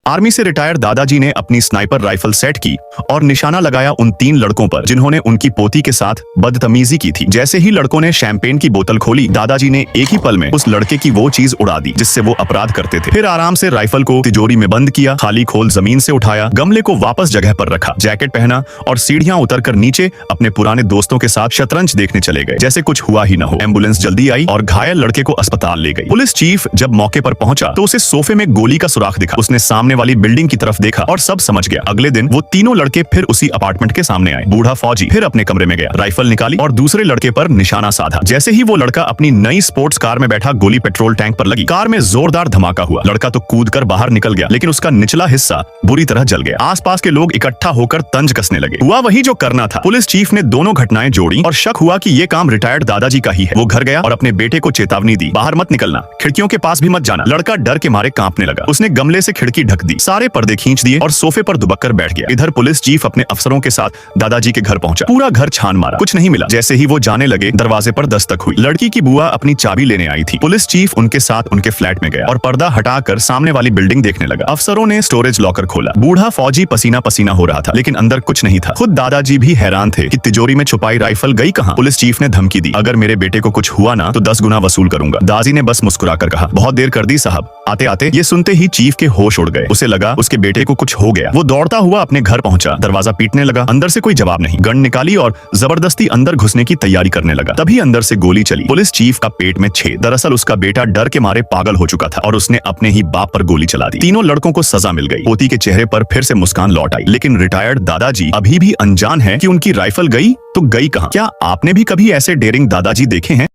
Army से retired दादाजी ने अपनी स्नाइपर राइफल सेट की और निशाना लगाया उन 3 लड़कों पर जिन्होंने उनकी पोती के साथ बदतमीजी की थी। जैसे ही लड़कों ने शैंपेन की बोतल खोली, दादाजी ने एक ही पल में उस लड़के की वो चीज उड़ा दी जिससे वो अपराध करते थे। फिर आराम से राइफल को तिजोरी में बंद किया, खाली खोल जमीन से उठाया, गमले को वापस जगह पर रखा, जैकेट पहना और सीढ़ियां उतरकर नीचे अपने पुराने दोस्तों के साथ शतरंज देखने चले गए जैसे कुछ हुआ ही न हो। एम्बुलेंस जल्दी आई और घायल लड़के को अस्पताल ले गई। पुलिस चीफ जब मौके पर पहुंचा तो उसे सोफे में गोली का सुराग दिखा। उसने सामने वाली बिल्डिंग की तरफ देखा और सब समझ गया। अगले दिन वो तीनों लड़के फिर उसी अपार्टमेंट के सामने आए। बूढ़ा फौजी फिर अपने कमरे में गया, राइफल निकाली और दूसरे लड़के पर निशाना साधा। जैसे ही वो लड़का अपनी नई स्पोर्ट्स कार में बैठा, गोली पेट्रोल टैंक पर लगी। कार में जोरदार धमाका हुआ। लड़का तो कूदकर बाहर निकल गया, लेकिन उसका निचला हिस्सा बुरी तरह जल गया। आसपास के लोग इकट्ठा होकर तंज कसने लगे। हुआ वही जो करना था। पुलिस चीफ ने दोनों घटनाएं जोड़ी और शक हुआ कि ये काम रिटायर्ड दादाजी का ही है। वो घर गया और अपने बेटे को चेतावनी दी, बाहर मत निकलना, खिड़कियों के पास भी मत जाना। लड़का डर के मारे कांपने लगा। उसने गमले से खिड़की ढक दी, सारे पर्दे खींच दिए और सोफे पर दुबक कर बैठ गया। इधर पुलिस चीफ अपने अफसरों के साथ दादाजी के घर पहुंचा। पूरा घर छान मारा, कुछ नहीं मिला। जैसे ही वो जाने लगे, दरवाजे पर दस्तक हुई। लड़की की बुआ अपनी चाबी लेने आई थी। पुलिस चीफ उनके साथ उनके फ्लैट में गया और पर्दा हटाकर सामने वाली बिल्डिंग देखने लगा। अफसरों ने स्टोरेज लॉकर खोला। बूढ़ा फौजी पसीना पसीना हो रहा था, लेकिन अंदर कुछ नहीं था। खुद दादाजी भी हैरान थे कि तिजोरी में छुपाई राइफल गई कहां। पुलिस चीफ ने धमकी दी, अगर मेरे बेटे को कुछ हुआ ना तो 10 गुना वसूल करूंगा। दादाजी ने बस मुस्कुराकर कहा, बहुत देर कर दी साहब। आते आते ये सुनते ही चीफ के होश उड़ गए। उसे लगा उसके बेटे को कुछ हो गया। वो दौड़ता हुआ अपने घर पहुंचा, दरवाजा पीटने लगा। अंदर से कोई जवाब नहीं। गन निकाली और जबरदस्ती अंदर घुसने की तैयारी करने लगा। तभी अंदर से गोली चली। पुलिस चीफ का पेट में छेद। दरअसल उसका बेटा डर के मारे पागल हो चुका था और उसने अपने ही बाप पर गोली चला दी। तीनों लड़कों को सजा मिल गई। पोती के चेहरे पर फिर से मुस्कान लौट आई। लेकिन रिटायर्ड दादाजी अभी भी अनजान है कि उनकी राइफल गई तो गई कहां। क्या आपने भी कभी ऐसे डेयरिंग दादाजी देखे हैं?